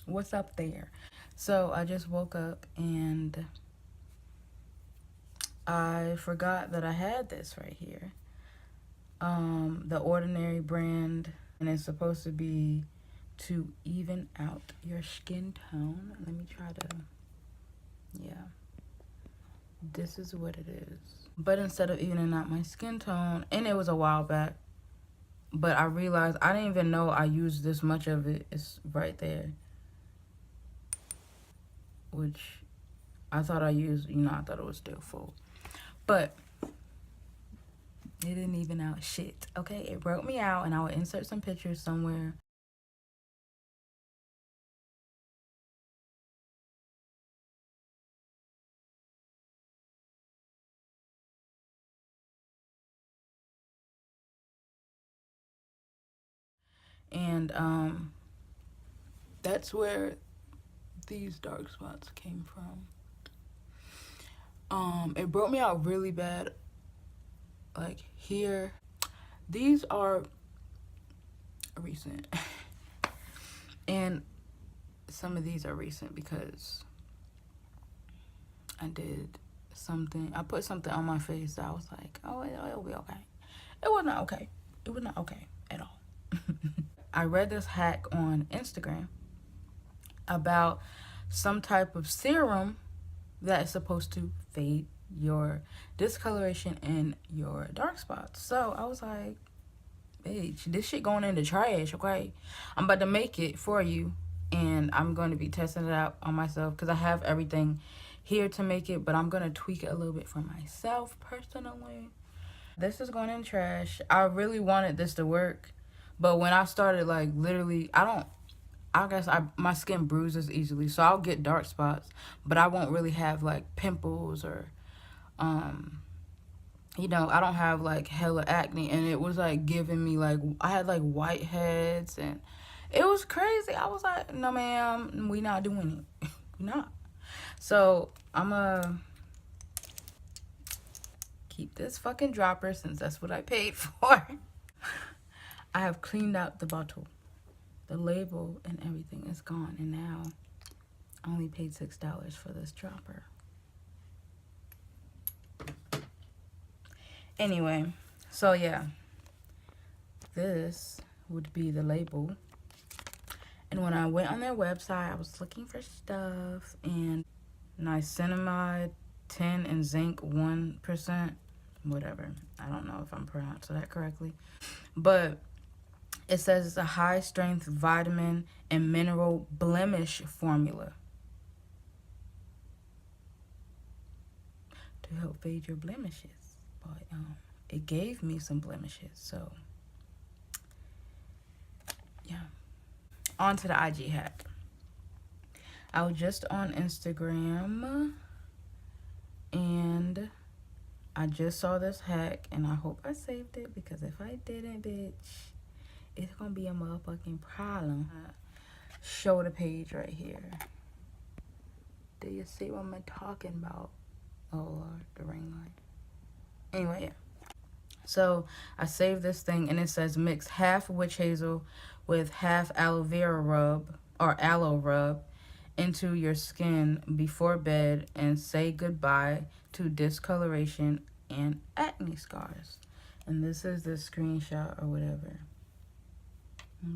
What's up there? So I just woke up and I forgot that I had this right here. The Ordinary brand, and it's supposed to be to even out your skin tone. Let me try to, yeah. This is what it is. But instead of evening out my skin tone, and it was a while back, but I realized I didn't even know I used this much of it. It's right there. Which I thought I used, I thought it was still full. But it didn't even out shit. Okay, it broke me out, and I will insert some pictures somewhere. And that's where these dark spots came from. It broke me out really bad, like here. These are recent. And some of these are recent because I put something on my face that I was like, oh, it'll be okay. It was not okay. It was not okay at all. I read this hack on Instagram about some type of serum that is supposed to fade your discoloration and your dark spots. So I was like, bitch, this shit going in the trash, okay? I'm about to make it for you, and I'm going to be testing it out on myself because I have everything here to make it, but I'm going to tweak it a little bit for myself personally. This is going in the trash. I really wanted this to work, but when I started, like, literally, my skin bruises easily, so I'll get dark spots, but I won't really have, like, pimples or, I don't have, like, hella acne, and it was, like, giving me, like, I had, like, whiteheads, and it was crazy. I was like, no, ma'am, we not doing it. We not. So, I'm gonna keep this fucking dropper since that's what I paid for. I have cleaned out the bottle. The label and everything is gone, and now I only paid $6 for this dropper. Anyway, so yeah, this would be the label. And when I went on their website, I was looking for stuff, and niacinamide 10 and zinc 1%, whatever. I don't know if I'm pronouncing that correctly, but it says it's a high-strength vitamin and mineral blemish formula to help fade your blemishes. But it gave me some blemishes, so yeah. On to the IG hack. I was just on Instagram, and I just saw this hack, and I hope I saved it, because if I didn't, bitch, it's gonna be a motherfucking problem. Show the page right here. Do you see what I'm talking about? Oh Lord, the ring light. Anyway, yeah. So I saved this thing, and it says mix half witch hazel with half aloe vera rub or aloe rub into your skin before bed and say goodbye to discoloration and acne scars. And this is the screenshot or whatever.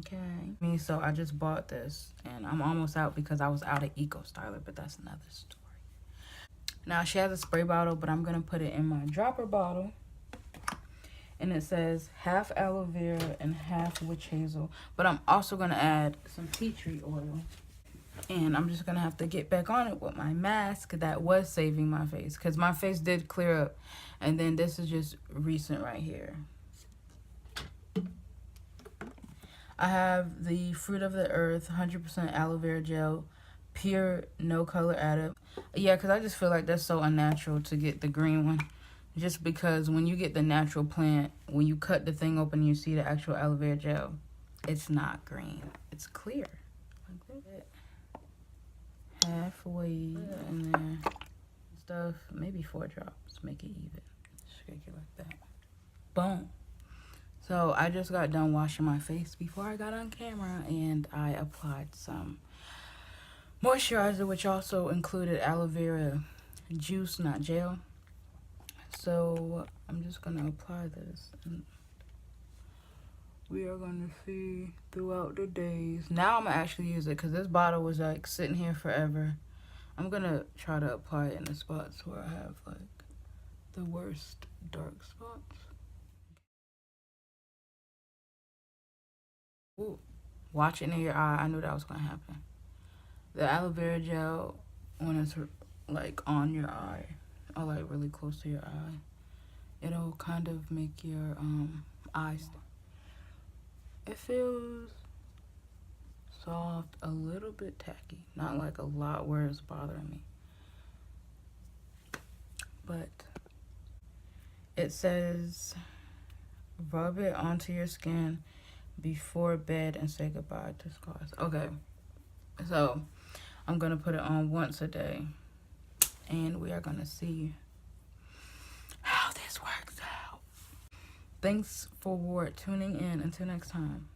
Okay. So I just bought this, and I'm almost out because I was out of Eco Styler, but that's another story. Now she has a spray bottle, but I'm gonna put it in my dropper bottle. And it says half aloe vera and half witch hazel. But I'm also gonna add some tea tree oil. And I'm just gonna have to get back on it with my mask that was saving my face, because my face did clear up. And then this is just recent right here. I have the Fruit of the Earth 100% aloe vera gel, pure, no color added. Yeah, because I just feel like that's so unnatural to get the green one. Just because when you get the natural plant, when you cut the thing open and you see the actual aloe vera gel, it's not green. It's clear. Halfway in there. Stuff, maybe 4 drops. Make it even. Shake it like that. Boom. So I just got done washing my face before I got on camera, and I applied some moisturizer, which also included aloe vera juice, not gel. So I'm just gonna apply this, and we are gonna see throughout the days. Now I'm gonna actually use it because this bottle was like sitting here forever. I'm gonna try to apply it in the spots where I have like the worst dark spots. Ooh, watch it in your eye. I knew that was gonna happen. The aloe vera gel, when it's like on your eye or like really close to your eye, it'll kind of make your eyes. It feels soft, a little bit tacky, not like a lot where it's bothering me. But it says rub it onto your skin before bed and say goodbye to scars. Okay, so I'm gonna put it on once a day, and we are gonna see how this works out. Thanks for tuning in. Until next time.